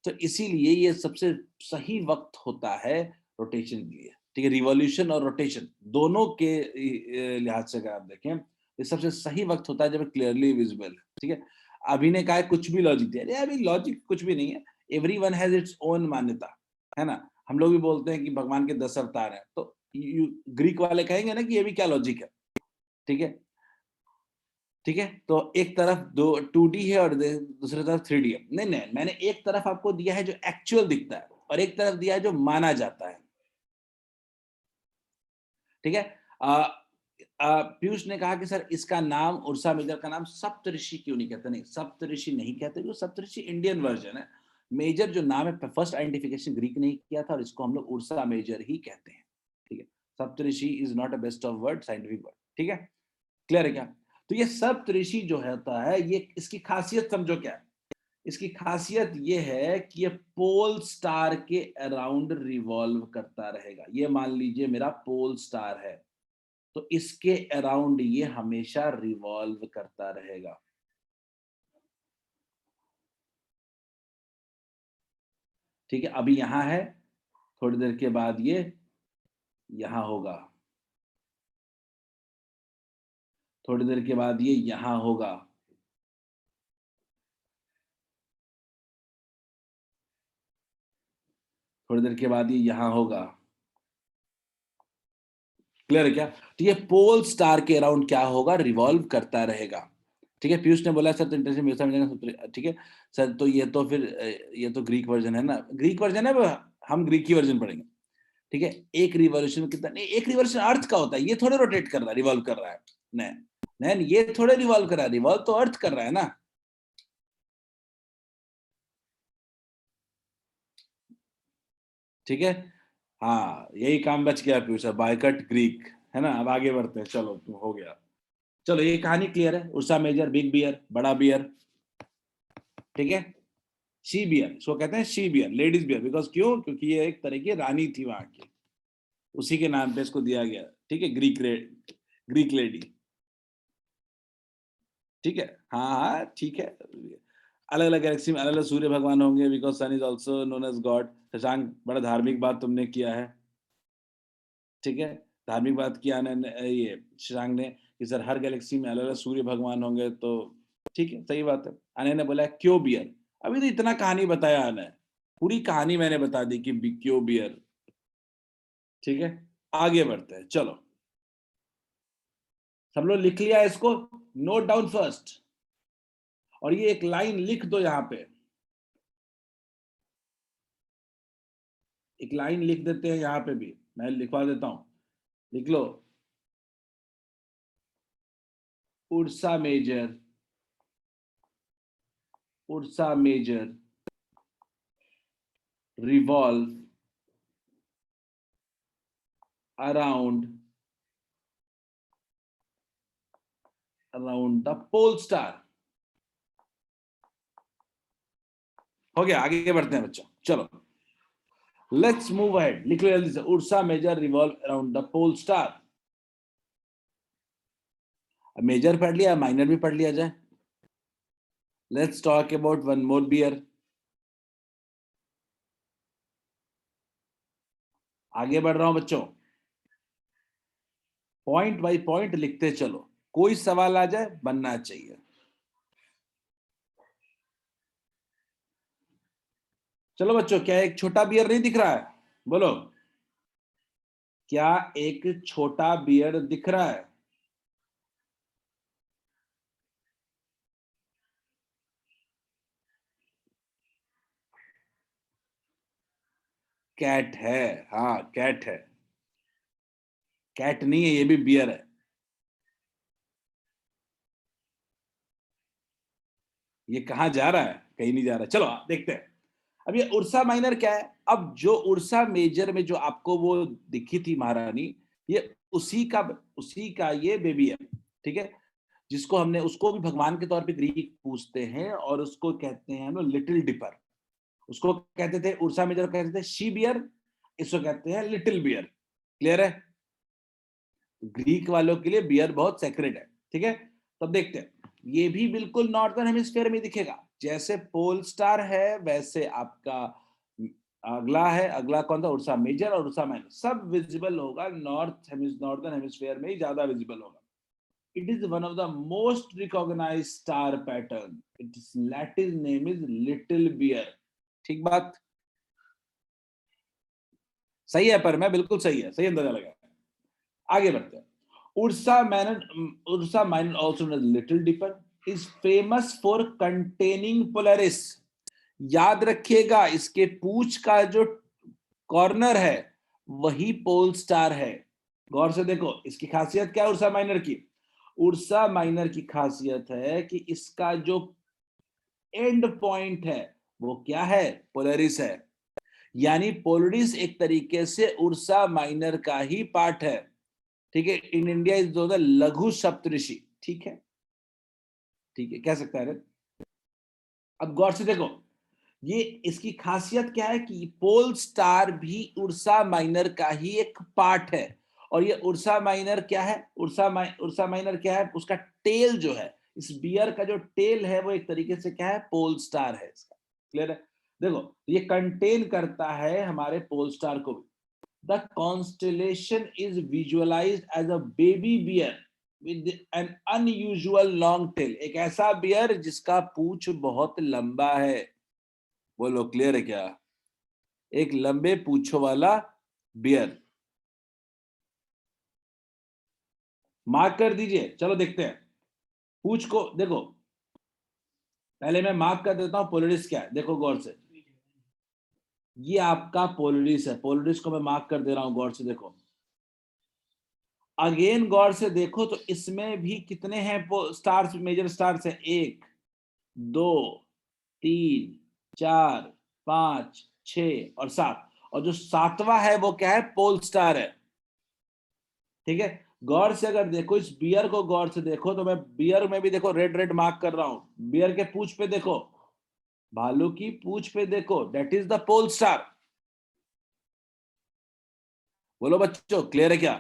तो इसीलिए ये सबसे सही वक्त होता है रोटेशन के लिए, ठीक है। रिवॉल्यूशन और रोटेशन दोनों के लिहाज से अगर आप देखें, ये सबसे सही वक्त होता है जब क्लियरली विजिबल, ठीक है। अभी ने कहा कुछ भी लॉजिक दिया, अरे अभी लॉजिक कुछ भी नहीं है, एवरीवन हैज इट्स ओन मान्यता, है ना। हम लोग भी बोलते हैं कि भगवान के 10 अवतार हैं, तो ग्रीक वाले कहेंगे ना कि ये भी क्या लॉजिक है, ठीक है। ठीक है, तो एक तरफ दो 2D है और दूसरी तरफ 3D है। नहीं नहीं, मैंने एक तरफ आपको दिया है जो एक्चुअल दिखता है और एक तरफ दिया है जो माना जाता है, ठीक है। पीयूष ने कहा कि सर इसका नाम, उर्सा मेजर का नाम सप्तऋषि क्यों नहीं कहते? नहीं, सप्तऋषि नहीं कहते, जो सप्तऋषि इंडियन वर्जन है। मेजर जो नाम है, फर्स्ट आइडेंटिफिकेशन ग्रीक ने ही किया था और इसको हम लोग उर्सा मेजर ही कहते हैं, ठीक है। Saptarishi is not a best of word, scientific word, ठीक है। क्लियर है क्या? तो ये सप्तऋषि जो होता है, ये इसकी खासियत समझो क्या है। इसकी खासियत ये है कि ये पोल स्टार के अराउंड रिवॉल्व करता रहेगा। ये मान लीजिए मेरा पोल स्टार है, तो इसके अराउंड ये हमेशा रिवॉल्व करता रहेगा, ठीक है। अभी यहां है, थोड़ी देर के बाद ये यहां होगा, थोड़ी देर के बाद ये यहां होगा, थोड़ी देर के बाद ये यहां होगा। क्लियर है क्या? तो ये पोल स्टार के अराउंड क्या होगा, रिवॉल्व करता रहेगा, ठीक है। पीयूष ने बोला सर तो इंटरेस्टिंग व्यवस्था मिलेगा, ठीक है सर। तो ये तो फिर ये तो ग्रीक वर्जन है ना, ग्रीक वर्जन है, हम ग्रीक की वर्जन पढ़ेंगे, ठीक है। एक रिवॉल्यूशन में कितना नहीं, एक रिवॉल्यूशन अर्थ का होता है, ये थोड़े रोटेट कर रहा है, रिवॉल्व कर रहा है, नहीं नहीं, ये थोड़े रिवॉल्व कर रहा है, रिवॉल्व तो अर्थ कर रहा है ना, ठीक है। हाँ, यही काम बच गया पीयूष, बायकट ग्रीक, है ना। अब आगे बढ़ते हैं, चलो हो गया। चलो ये कहानी क्लियर है, उर्सा मेजर, बिग बियर, बड़ा बियर, ठीक है। शी बियर, इसको कहते हैं she bear, ladies bear, because क्यों? क्योंकि ये एक तरह की रानी थी वहां की, उसी के नाम पे इसको दिया गया, ठीक है। ग्रीक लेडी, ठीक है। हाँ हाँ ठीक है। अलग अलग गैलेक्सी में अलग अलग सूर्य भगवान होंगे, because sun is also known as god. Shashank, बड़ा धार्मिक बात तुमने किया है, ठीक है। धार्मिक बात किया ये शशांक ने कि सर हर गैलेक्सी में अलग अलग सूर्य भगवान होंगे, तो ठीक है, सही बात है। अनय ने बोला क्यों बियर, अभी तो इतना कहानी बताया अनय, पूरी कहानी मैंने बता दी कि क्यों बियर, ठीक है। आगे बढ़ते हैं, चलो सब लोग लिख लिया इसको, नोट डाउन फर्स्ट, और ये एक लाइन लिख दो यहां पे, एक लाइन लिख देते हैं यहां पे भी, मैं लिखवा देता हूं, लिख लो। Ursa Major Ursa Major revolve around the pole star. हो गया, आगे बढ़ते हैं बच्चों, चलो लेट्स मूव अहेड. लिख लो जल्दी से. Ursa Major revolve around the pole star. Major पढ़ लिया, माइनर भी पढ़ लिया जाए. Let's talk about one more bear. आगे बढ़ रहा हूं बच्चों, पॉइंट बाय पॉइंट लिखते चलो, कोई सवाल आ जाए बनना चाहिए. चलो बच्चों, क्या एक छोटा बियर नहीं दिख रहा है? बोलो, क्या एक छोटा बियर दिख रहा है? कैट है, हाँ कैट है. कैट नहीं है, ये भी बियर है. ये कहां जा रहा है? कहीं नहीं जा रहा है. चलो देखते हैं. अब ये उर्सा माइनर क्या है? अब जो उर्सा मेजर में जो आपको वो दिखी थी महारानी, ये उसी का ये बेबी है. ठीक है, जिसको हमने, उसको भी भगवान के तौर पे ग्रीक पूछते हैं और उसको कहते हैं हम लोग लिटिल डिपर. उसको कहते थे उर्सा मेजर, कहते थे शी बियर, इसको कहते हैं लिटिल बियर. क्लियर है? ग्रीक वालों के लिए बियर बहुत सेक्रेट है. ठीक है, तो अब देखते हैं. ये भी बिल्कुल नॉर्दर्न हेमिस्फीयर में दिखेगा. जैसे पोल स्टार है वैसे आपका अगला है, अगला कौन था? उर्सा मेजर और उर्सा माइनर. सब विजिबल होगा नॉर्दर्न हेमिस्फीयर में ही ज्यादा विजिबल होगा. It is one of the most recognised star pattern. Its Latin name is little bear. ठीक बात? सही है, पर मैं बिल्कुल सही है, सही अंदाजा लगा. आगे बढ़ते हैं. Ursa Minor, also known as Little Dipper, is famous for containing Polaris. याद रखिएगा, इसके पूंछ का जो कॉर्नर है वही पोल स्टार है. गौर से देखो, इसकी खासियत क्या है उर्सा माइनर की? उर्सा माइनर की खासियत है कि इसका जो एंड पॉइंट है वो क्या है? पोलरिस है. यानी पोलरिस एक तरीके से उर्सा माइनर का ही पार्ट है. ठीक है, इन इंडिया इज द लघु सप्तऋषि. ठीक है, ठीक है, कह सकता है. अब गौर से देखो, ये इसकी खासियत क्या है कि पोल स्टार भी उर्सा माइनर का ही एक पार्ट है. और ये उर्सा माइनर क्या है? उर्सा माइनर क्या है? उसका टेल जो है, इस बियर का जो टेल है वो एक तरीके से क्या है? पोल स्टार है इसका. क्लियर है? देखो, ये कंटेन करता है हमारे पोल स्टार को भी. The constellation is visualized as a baby bear with an unusual long tail. एक ऐसा बियर जिसका पूंछ बहुत लंबा है. बोलो, क्लियर है क्या? एक लंबे पूंछों वाला बियर. मार्क कर दीजिए. चलो देखते हैं. पूंछ को देखो, पहले मैं मार्क कर देता हूं पोलरिस क्या है. देखो गौर से, ये आपका पोलरिस है. पोलरिस को मैं मार्क कर दे रहा हूं, गौर से देखो. अगेन गौर से देखो तो इसमें भी कितने हैं स्टार्स? मेजर स्टार्स है 1 2 3 4 5 6 और 7. और जो सातवां है वो क्या है? पोल स्टार है. ठीक है, गौर से अगर देखो, इस बियर को गौर से देखो तो मैं बियर में भी देखो रेड रेड मार्क कर रहा हूं. बियर के पूंछ पे देखो, भालू की पूंछ पे देखो, that is the pole star. बोलो बच्चों, क्लियर है क्या?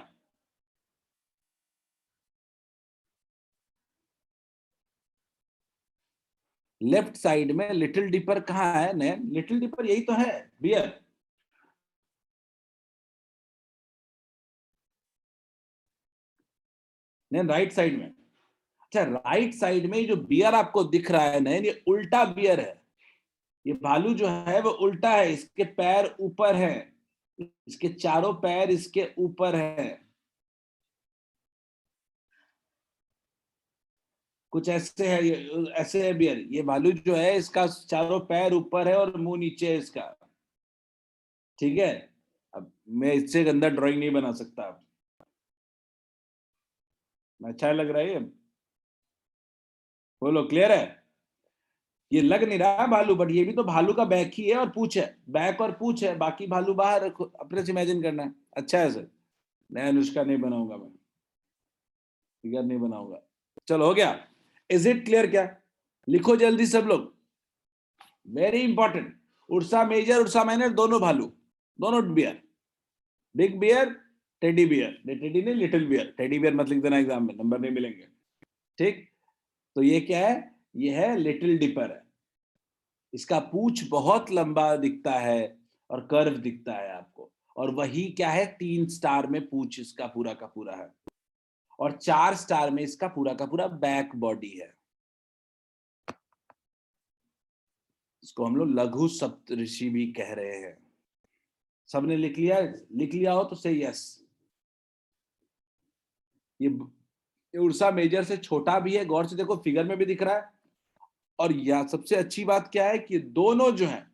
लेफ्ट साइड में लिटिल डिपर कहां है? लिटिल डिपर यही तो है, बियर. नहीं, राइट साइड में. अच्छा, राइट साइड में जो बियर आपको दिख रहा है नैन, ये उल्टा बियर है. ये भालू जो है वो उल्टा है. इसके पैर ऊपर है, इसके चारों पैर इसके ऊपर है. कुछ ऐसे है, ये ऐसे है बियर. ये भालू जो है इसका चारों पैर ऊपर है और मुंह नीचे है इसका. ठीक है, अब मैं इससे गंदा ड्राइंग नहीं बना सकता. अच्छा लग रहा है ये? बोलो, क्लियर है? ये लग नहीं रहा है भालू, बट ये भी तो भालू का बैक ही है और पूछ है, बैक और पूछ है, बाकी भालू बाहर है, अपने से इमेजिन करना है। अच्छा है सर, मैं अनुष्का नहीं बनाऊंगा, मैं फिगर नहीं बनाऊंगा। चलो हो गया, इज इट क्लियर क्या? लिखो जल्दी सब लोग, very important. Ursa Major Ursa Minor दोनों भालू, दोनों bear, big bear, teddy bear, teddy नहीं लिटिल बियर, टेडी बियर मत लिख देना एग्जाम में, नंबर नहीं मिलेंगे। ठीक, तो ये क्या है? ये है लिटिल डिपर है। इसका पूंछ बहुत लंबा दिखता है और कर्व दिखता है आपको, और वही क्या है, 3 स्टार में पूंछ इसका पूरा का पूरा है, और 4 स्टार में इसका पूरा का पूरा बैक बॉडी है। इसको हम लोग लघु सप्तऋषि भी कह रहे हैं। सबने लिख लिया? लिख लिया हो तो से यस। ये उर्सा मेजर से छोटा भी है, गौर से देखो फिगर में भी दिख रहा है। और यह सबसे अच्छी बात क्या है कि दोनों जो है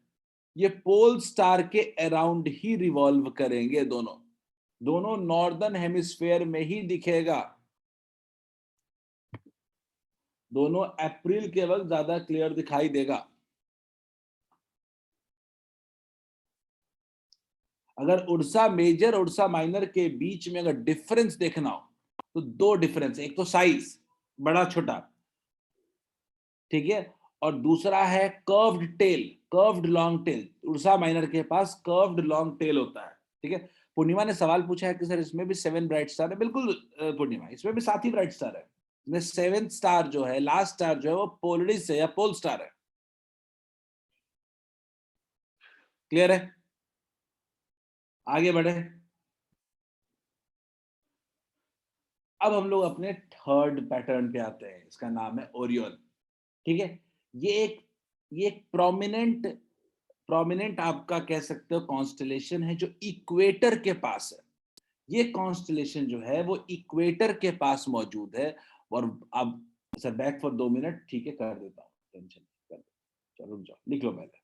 ये पोल स्टार के अराउंड ही रिवॉल्व करेंगे, दोनों दोनों नॉर्दर्न हेमिस्फेयर में ही दिखेगा। दोनों अप्रैल के वक्त ज्यादा क्लियर दिखाई देगा। अगर उर्सा मेजर उर्सा माइनर के बीच में अगर डिफरेंस देखना हो तो 2 डिफरेंस, एक तो साइज बड़ा छोटा, ठीक है, और दूसरा है curved tail, curved long tail. Ursa Minor के पास कर्व्ड लॉन्ग टेल होता है, ठीक है। पूर्णिमा ने सवाल पूछा है कि सर इसमें भी 7 ब्राइट स्टार है। बिल्कुल पूर्णिमा, इसमें भी 7 ही ब्राइट स्टार है। इसमें 7th स्टार जो है, लास्ट स्टार जो है, वो पोलरिस है या पोल स्टार है। क्लियर है? आगे बढ़े। अब हम लोग अपने थर्ड पैटर्न पे आते हैं, इसका नाम है ओरियन। ठीक है, ये एक ये एक प्रोमिनेंट प्रोमिनेंट आपका कह सकते हो कॉन्स्टलेशन है जो इक्वेटर के पास है। ये कॉन्स्टलेशन जो है वो इक्वेटर के पास मौजूद है। और अब सर बैक फॉर 2 मिनट, ठीक है कर देता हूँ, टेंशन कर दो। चलो रुक जाओ, लिख लो पहले।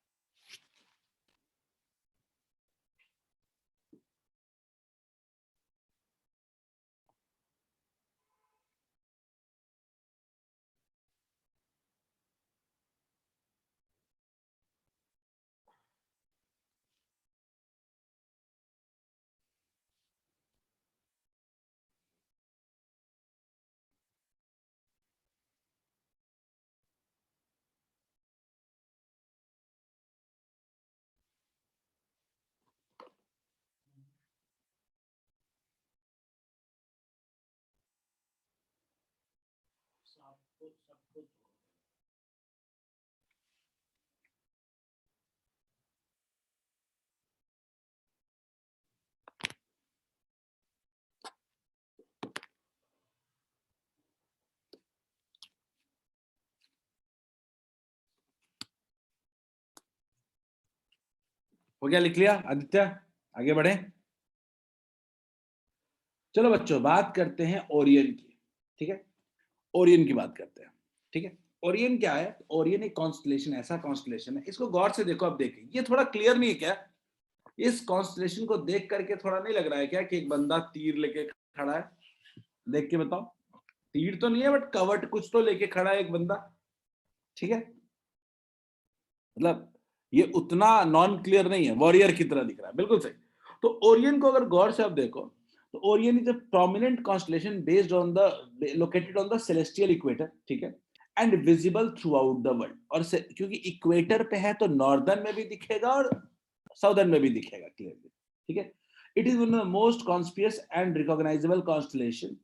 हो गया, लिख लिया आदित्य? आगे बढ़े। चलो बच्चों, बात करते हैं ओरियन की। ठीक है, ओरियन की बात करते हैं। ठीक है, ओरियन क्या है? ओरियन एक कॉन्स्टलेशन, ऐसा कॉन्स्टलेशन है, इसको गौर से देखो। अब देखिए, ये थोड़ा क्लियर नहीं है क्या? इस कॉन्स्टलेशन को देख करके थोड़ा नहीं लग रहा है क्या कि एक बंदा तीर लेके खड़ा है? देख के बताओ। तीर तो नहीं है, बट कवट कुछ तो लेके खड़ा है एक बंदा। ठीक है, मतलब ये उतना नॉन क्लियर नहीं है, वॉरियर की तरह दिख रहा है, बिल्कुल सही। तो ओरियन को अगर गौर से आप देखो तो Orion is a prominent constellation based on the located on the celestial equator. ठीक है, and visible through out the world. और क्योंकि इक्वेटर पे है तो नॉर्दर्न में भी दिखेगा और साउदर्न में भी दिखेगा क्लियरली। ठीक है, it is one of the most conspicuous and recognisable constellation.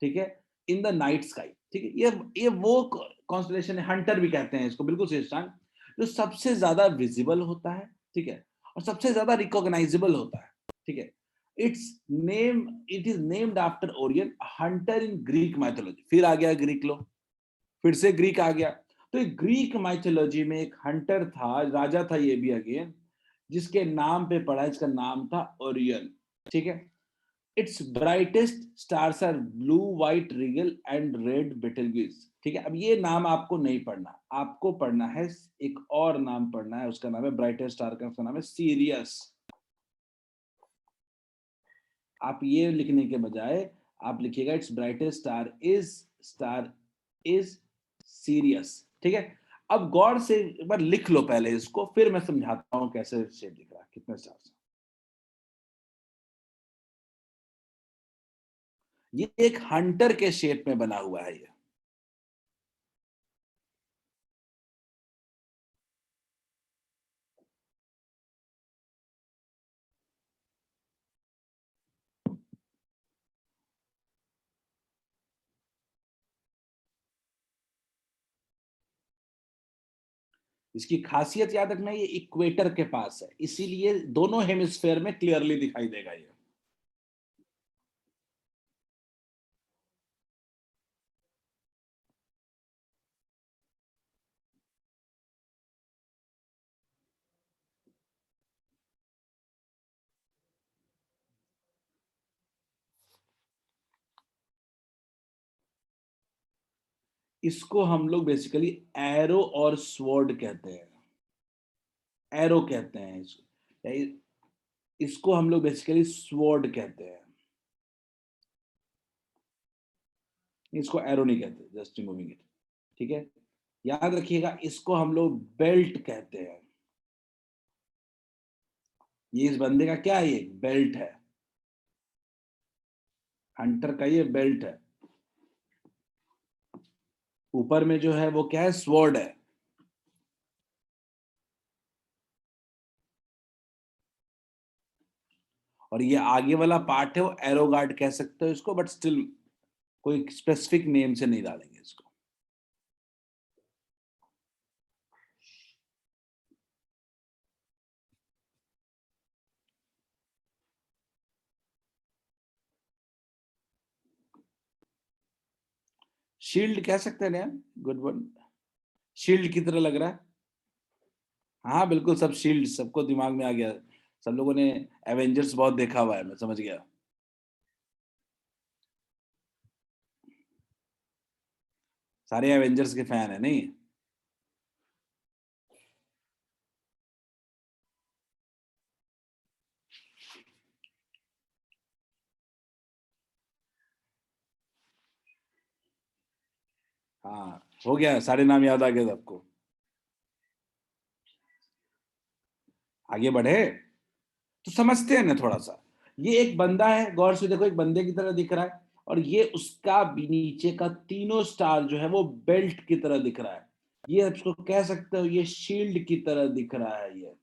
ठीक है, इन द नाइट स्काई। ठीक है, ये वो कॉन्स्टलेशन है, हंटर भी कहते हैं इसको, बिल्कुल श्रेष्ठांग, जो सबसे ज्यादा विजिबल होता है। ठीक है, और सबसे ज्यादा रिकॉग्नाइजेबल होता है। ठीक है, it is named after Orion, Hunter in Greek mythology. फिर आ गया ग्रीक, लो फिर से ग्रीक आ गया। तो ग्रीक माइथोलॉजी में एक हंटर था, राजा था ये भी अगेन, जिसके नाम पे पड़ा, इसका नाम था ओरियन। ठीक है, its brightest stars are blue, white Rigel and red Betelgeuse. ठीक है, अब ये नाम आपको नहीं पढ़ना, आपको पढ़ना है एक और नाम पढ़ना है, उसका नाम है ब्राइटेस्ट स्टार का, उसका नाम है सीरियस। आप ये लिखने के बजाय आप लिखिएगा it's brightest star is serious. ठीक है, अब गौर से एक बार लिख लो पहले इसको, फिर मैं समझाता हूं कैसे शेप दिख रहा है, कितने स्टार्स। ये एक हंटर के शेप में बना हुआ है ये। इसकी खासियत याद रखना, ये इक्वेटर के पास है, इसीलिए दोनों हेमिस्फेयर में क्लियरली दिखाई देगा ये। इसको हम लोग बेसिकली एरो और स्वॉर्ड कहते हैं। एरो कहते हैं इसको, इसको हम लोग बेसिकली स्वॉर्ड कहते हैं। इसको एरो नहीं कहते, जस्ट रिमूविंग इट। ठीक है, याद रखिएगा, इसको हम लोग बेल्ट कहते हैं। ये इस बंदे का क्या है, ये बेल्ट है, हंटर का ये बेल्ट है। ऊपर में जो है वो क्या है, स्वॉर्ड है। और ये आगे वाला पार्ट है वो एरो गार्ड कह सकते हो इसको, बट स्टिल कोई स्पेसिफिक नेम से नहीं डालेंगे इसको। शील्ड कह सकते हैं ना, गुड वन। शील्ड की तरह लग रहा है। हाँ बिल्कुल, सब शील्ड सबको दिमाग में आ गया। सब लोगों ने एवेंजर्स बहुत देखा हुआ है, मैं समझ गया। सारे एवेंजर्स के फैन है नहीं। हाँ हो गया, सारे नाम याद आ गए सबको। आगे बढ़े तो समझते हैं ना थोड़ा सा। ये एक बंदा है, गौर से देखो, एक बंदे की तरह दिख रहा है, और ये उसका भी नीचे का तीनों स्टार जो है वो बेल्ट की तरह दिख रहा है। ये इसको कह सकते हो, ये शील्ड की तरह दिख रहा है ये।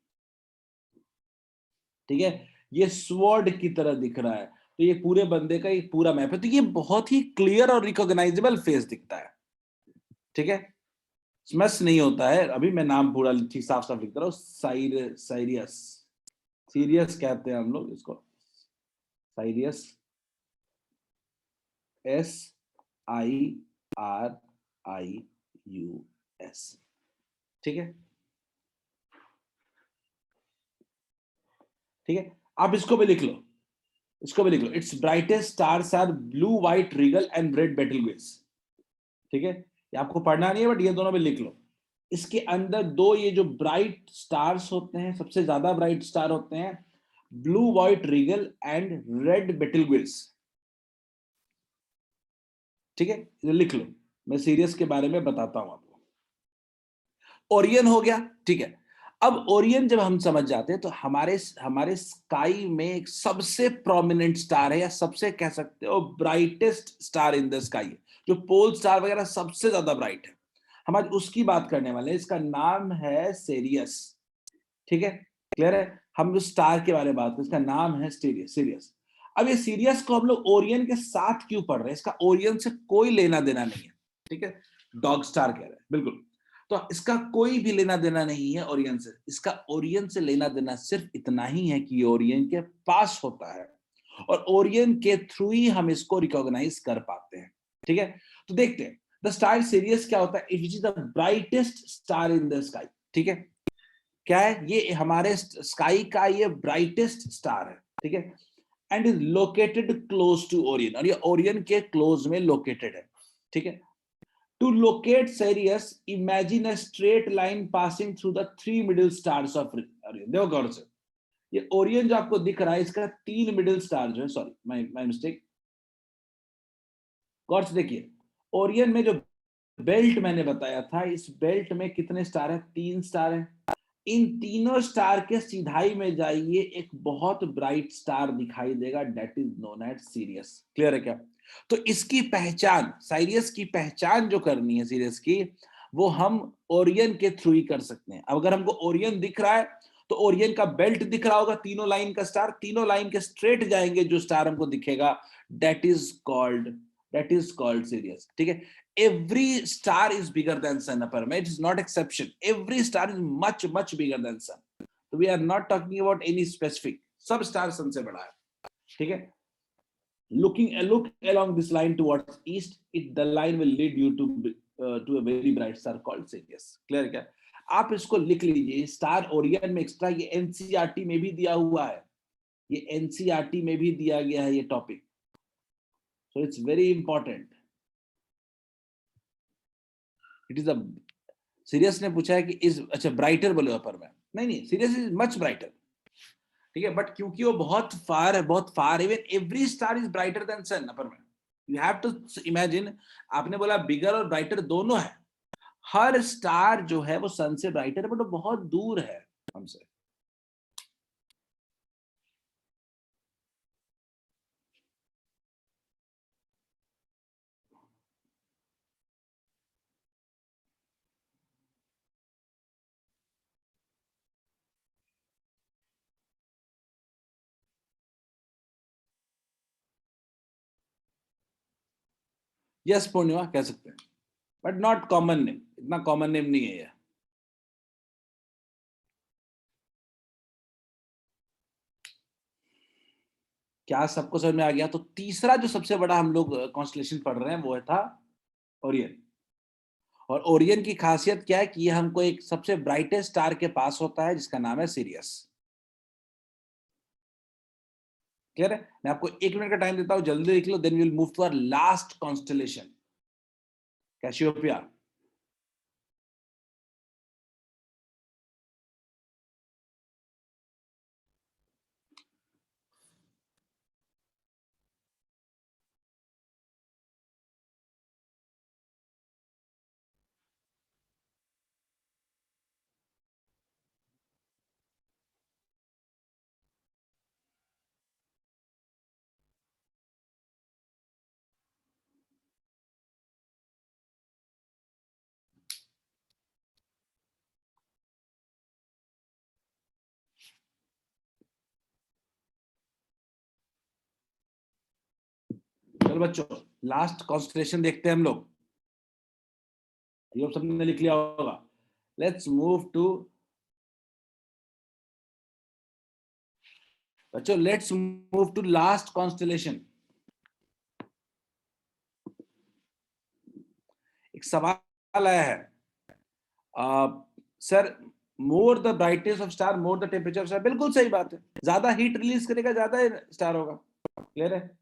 ठीक है, ये स्वॉर्ड की तरह दिख रहा है। तो ये पूरे बंदे का एक पूरा मैप है, तो ये बहुत ही क्लियर और रिकॉग्नाइजेबल फेस दिखता है। ठीक है, स्मस नहीं होता है। अभी मैं नाम पूरा ठीक साफ साफ लिख रहा हूँ, साइरियस। सीरियस कहते हैं हम लोग इसको, Sirius. S I R I U S. ठीक है, ठीक है, आप इसको भी लिख लो, इसको भी लिख लो। Its brightest stars are blue white Rigel and red Betelgeuse. ठीक है, ये आपको पढ़ना नहीं है, बट ये दोनों भी लिख लो। इसके अंदर दो ये जो ब्राइट स्टार्स होते हैं, सबसे ज्यादा ब्राइट स्टार होते हैं, blue white Rigel and red Betelgeuse. ठीक है, ये लिख लो। मैं सीरियस के बारे में बताता हूं आपको। ओरियन हो गया, ठीक है। अब ओरियन जब हम समझ जाते हैं तो हमारे हमारे स्काई में एक सबसे प्रोमिनेंट स्टार है, या सबसे कह सकते हो brightest star in the sky, जो पोल स्टार वगैरह सबसे ज्यादा ब्राइट है। हम आज उसकी बात करने वाले हैं। इसका नाम है सीरियस। ठीक है, क्लियर है। हम जो स्टार के बारे में बात करें, इसका नाम है सीरियस, सीरियस। अब ये सीरियस को हम लोग ओरियन के साथ क्यों पढ़ रहे हैं, इसका ओरियन से कोई लेना देना नहीं है। ठीक है, डॉग स्टार कह रहे हैं, बिल्कुल। तो इसका कोई भी लेना देना नहीं है ओरियन से। इसका ओरियन से लेना देना सिर्फ इतना ही है कि ओरियन के पास होता है, और ओरियन के थ्रू ही हम इसको रिकॉग्नाइज कर पाते हैं। ठीक है, तो देखते हैं द स्टार सीरियस क्या होता है। It is the brightest star in the sky. ठीक है, क्या है ये, हमारे स्काई का ये ब्राइटेस्ट स्टार है। ठीक है, and is located close to Orion, और ये ओरियन के क्लोज में लोकेटेड है। ठीक है, to locate Sirius, imagine a straight line passing through the three middle stars of Orion। देखो गौर से, ये ओरियन जो आपको दिख रहा है, इसका तीन मिडिल स्टार जो है, सॉरी माय मिस्टेक, गौर से देखिए। ओरियन में जो बेल्ट मैंने बताया था, इस बेल्ट में कितने स्टार है? 3 स्टार है। इन तीनों स्टार के सीधाई में जाइए, एक बहुत ब्राइट स्टार दिखाई देगा, that is known as Sirius. Clear है क्या? तो इसकी पहचान, साइरियस की पहचान जो करनी है सीरियस की, वो हम ओरियन के थ्रू ही कर सकते हैं। अब अगर हमको ओरियन दिख रहा है तो ओरियन का बेल्ट दिख रहा होगा, तीनों लाइन का स्टार, तीनों लाइन के स्ट्रेट जाएंगे, जो स्टार हमको दिखेगा that is called, that is called serious. ठीक है? Every star is bigger than sun, upper में, it is not exception. Every star is much bigger than sun. So we are not talking about any specific. सब star सन से बड़ा है। ठीक है? Look along this line towards east, the line will lead you to a very bright star called Sirius. Clear क्या? आप इसको लिख लीजिए, स्टार ओरियन में एक्स्ट्रा, ये एनसीईआरटी में भी दिया हुआ है, ये एनसीईआरटी में भी दिया गया है ये topic, so it's very important. It is a, serious ने पूछा है कि इज, अच्छा ब्राइटर बोले अपर में, नहीं सीरियस इज मच ब्राइटर। ठीक है? बट क्योंकि वो बहुत फार है, बहुत far, even every star is brighter than sun upper में। यू हैव टू इमेजिन, आपने बोला बिगर और ब्राइटर दोनों है, हर स्टार जो है वो सन से ब्राइटर है, बट वो बहुत दूर है हमसे। यस पूर्णिमा कह सकते हैं, बट नॉट कॉमन नेम, इतना कॉमन नेम नहीं है ये। क्या सबको समझ में आ गया? तो तीसरा जो सबसे बड़ा हम लोग कॉन्स्टलेशन पढ़ रहे हैं वो था ओरियन। और ओरियन की खासियत क्या है कि ये हमको एक सबसे ब्राइटेस्ट स्टार के पास होता है जिसका नाम है सीरियस। क्लियर है? मैं आपको 1 मिनट का टाइम देता हूं, जल्दी लिख लो, then will move to our last constellation, Cassiopeia. चलो बच्चों, लास्ट कॉन्स्टलेशन देखते हैं हम लोग। ये सबने लिख लिया होगा। लेट्स मूव टू, बच्चों let's move to last constellation. एक सवाल आया है, sir more the brightness of star more the temperature of star. बिल्कुल सही बात है, ज्यादा हीट रिलीज करेगा ज्यादा स्टार होगा। क्लियर है?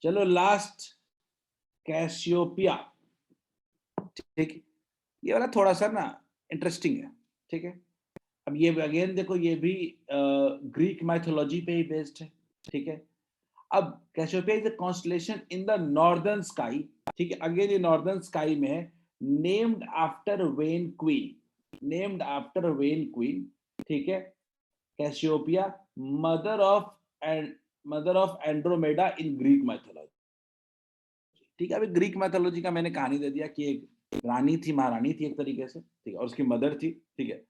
चलो लास्ट, कैसियोपिया। ठीक है? ये वाला थोड़ा सा ना इंटरेस्टिंग है। ठीक है? अब ये अगेन देखो, ये भी ग्रीक माइथोलॉजी पे ही बेस्ड है। ठीक है? अब Cassiopeia is a constellation in the northern sky. ठीक है? अगेन ये नॉर्दर्न स्काई में है, named after when queen, named after when queen. ठीक है? Cassiopeia, mother of and mother of Andromeda in Greek mythology. ठीक है? अभी ग्रीक मैथोलॉजी का मैंने कहानी दे दिया कि एक रानी थी, महारानी थी एक तरीके से, ठीक है, और उसकी मदर थी। ठीक है?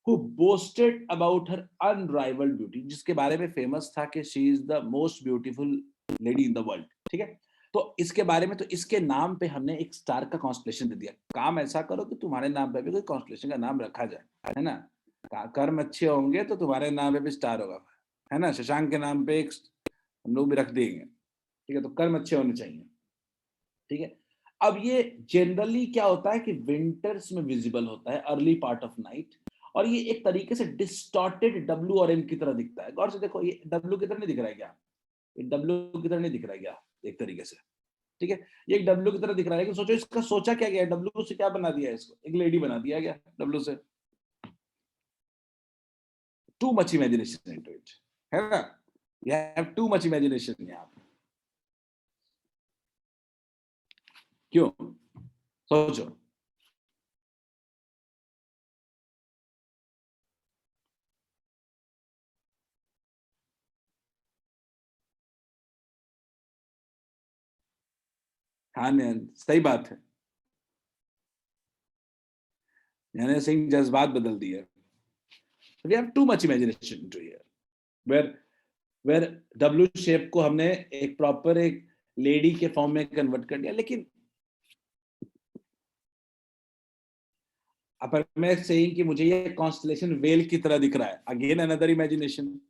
who boasted about her unrivaled beauty, जिसके बारे में फेमस था कि she is the most beautiful lady in the world। ठीक है? तो इसके बारे में, तो इसके नाम पे हमने एक स्टार का कॉन्स्टलेशन दे दिया। काम ऐसा करो कि तुम्हारे नाम पे भी कोई कॉन्स्टलेशन का नाम रखा जाए, है ना? कर्म अच्छे होंगे तो तुम्हारे नाम पे भी स्टार होगा, है ना? शशांक के नाम पे एक हम लोग भी रख देंगे। ठीक है? तो कर्म अच्छे होने चाहिए। ठीक है? अब ये जनरली क्या होता है कि विंटर्स में विजिबल होता है, अर्ली पार्ट ऑफ नाइट, और ये एक तरीके से डिस्टॉर्टेड डब्ल्यू और एम की तरह दिखता है। गौर से देखो, ये डब्ल्यू की तरह नहीं दिख रहा है क्या? ये डब्ल्यू की तरह नहीं दिख रहा है क्या एक तरीके से? ठीक है? ये एक डब्ल्यू की तरह दिख रहा है, लेकिन सोचो इसका सोचा क्या गया, डब्ल्यू से क्या बना दिया है इसको? एक लेडी बना दिया गया डब्ल्यू से। Too much imagination into it, है ना? You have too much imagination यहाँ पे। क्यों? सोचो। हाँ नयन, सही बात है। मैंने सिंह जज्बात बदल दिए। We have too much imagination to here. Where W shape को हमने एक प्रॉपर एक लेडी के फॉर्म में कन्वर्ट कर दिया, लेकिन अपर मैं सेइंग कि मुझे ये कॉन्स्टलेशन वेल की तरह दिख रहा है, अगेन अनदर इमेजिनेशन।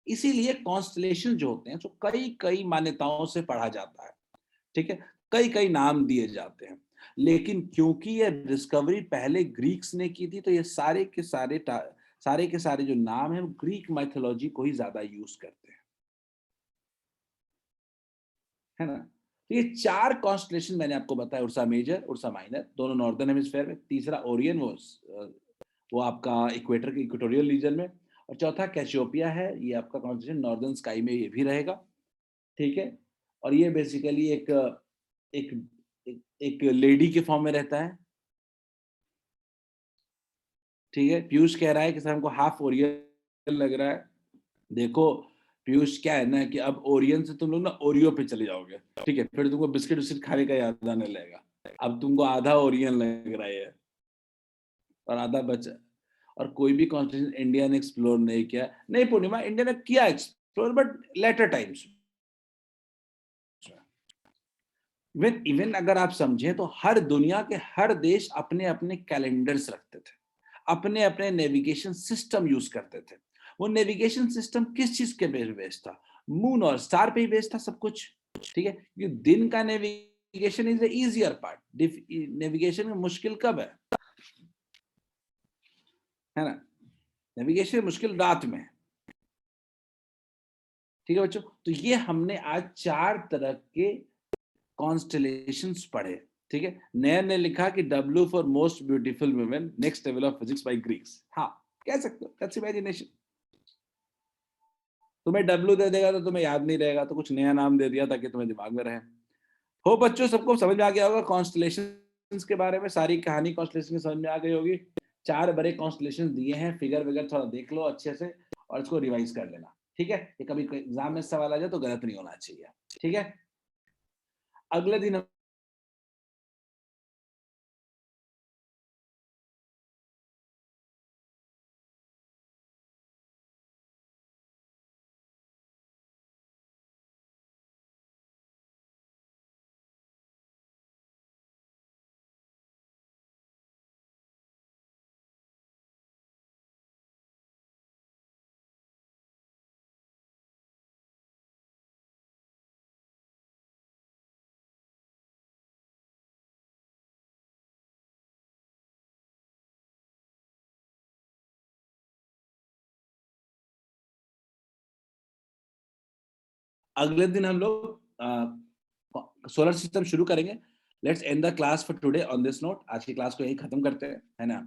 इसीलिए कॉन्स्टलेशन जो होते हैं जो कई कई मान्यताओं से पढ़ा जाता है, ठीक है, कई कई नाम दिए जाते हैं, लेकिन क्योंकि ये डिस्कवरी पहले ग्रीक्स ने की थी तो ये सारे के सारे जो नाम है ग्रीक माइथोलॉजी को ही ज्यादा यूज करते हैं, है ना। तो ये 4 कॉन्स्टलेशन मैंने आपको बताया, उर्सा मेजर, उर्सा माइनर, दोनों नॉर्दर्न हेमिस्फीयर में, तीसरा ओरियन वो आपका इक्वेटर के इक्वेटोरियल रीजन में, और चौथा कैसियोपिया है, ये आपका कॉन्स्टलेशन नॉर्दर्न स्काई में ये भी रहेगा, ठीक है। और ये बेसिकली एक एक लेडी के फॉर्म में रहता है, ठीक है। पीयूष कह रहा है कि सर हमको हाफ ओरियन लग रहा है। देखो पीयूष, क्या है ना कि अब ओरियन से तुम लोग ना ओरियो पे चले जाओगे, ठीक है, फिर तुमको बिस्किट बिस्किट खाने का याद आने लगेगा। अब तुमको आधा ओरियन लग रहा है और आधा बचा, और कोई भी कॉन्स्टिट्यूशन इंडिया ने एक्सप्लोर नहीं किया। नहीं पूर्णिमा, इंडिया ने किया explore, but later times. Even even अगर आप समझें तो हर दुनिया के हर देश अपने अपने कैलेंडर्स रखते थे, अपने अपने नेविगेशन सिस्टम यूज करते थे। वो नेविगेशन सिस्टम किस चीज के बेस्ड था? मून और स्टार पे ही बेस्ड था सब कुछ, ठीक है। क्योंकि दिन का navigation is the easier part, navigation में मुश्किल कब है ना? नेविगेशन मुश्किल रात में, ठीक है बच्चों। तो ये हमने आज 4 तरह के कॉन्स्टलेशंस पढ़े, ठीक है। नयन ने लिखा कि W for most beautiful women, next level of physics bye Greeks. हाँ, कह सकते हो, दैट्स इमेजिनेशन। तुम्हें W दे देगा तो तुम्हें याद नहीं रहेगा, तो कुछ नया नाम दे दिया ताकि तुम्हें दिमाग में रहे। हो बच्चों, सबको समझ में आ गया होगा कॉन्स्टलेशंस के बारे में, सारी कहानी कॉन्स्टलेशन की समझ में आ गई होगी। 4 बड़े कॉन्स्टलेशन दिए हैं, फिगर विगर थोड़ा देख लो अच्छे से और इसको रिवाइज कर लेना, ठीक है। ये कभी एग्जाम में सवाल आ जाए तो गलत नहीं होना चाहिए, ठीक है। अगले दिन हम लोग सोलर सिस्टम शुरू करेंगे। Let's end the class for today on this note. आज की क्लास को यही खत्म करते हैं, है ना।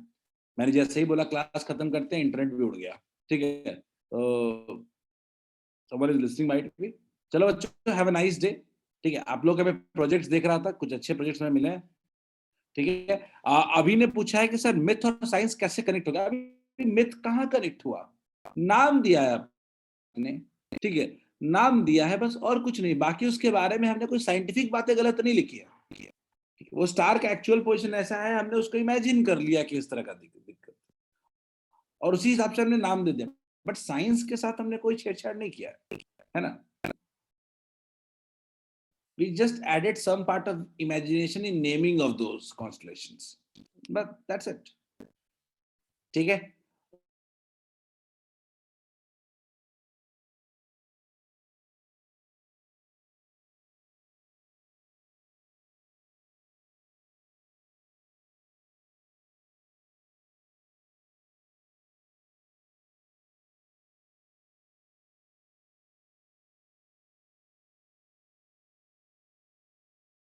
मैंने जैसे ही बोला क्लास खत्म करते हैं, इंटरनेट भी उड़ गया, ठीक है। तो someone is listening might be. चलो बच्चों, हैव अ नाइस डे, ठीक है। आप लोग के मैं प्रोजेक्ट्स देख रहा था, कुछ अच्छे प्रोजेक्ट्स में मिले हैं, ठीक है। अभी ने पूछा है कि सर मिथ और साइंस कैसे कनेक्ट होगा? अभी मिथ कहाँ कनेक्ट हुआ? नाम दिया है आपने, ठीक है, नाम दिया है बस, और कुछ नहीं। बाकी उसके बारे में हमने कोई साइंटिफिक बातें गलत नहीं लिखी है, वो स्टार का एक्चुअल पोजीशन ऐसा है, हमने उसको इमेजिन कर लिया कि इस तरह का दिक्कत, और उसी हिसाब से हमने नाम दे दिया। बट साइंस के साथ हमने कोई छेड़छाड़ नहीं किया है ना। We just added some part of imagination in naming of those constellations, but that's it, ठीक है।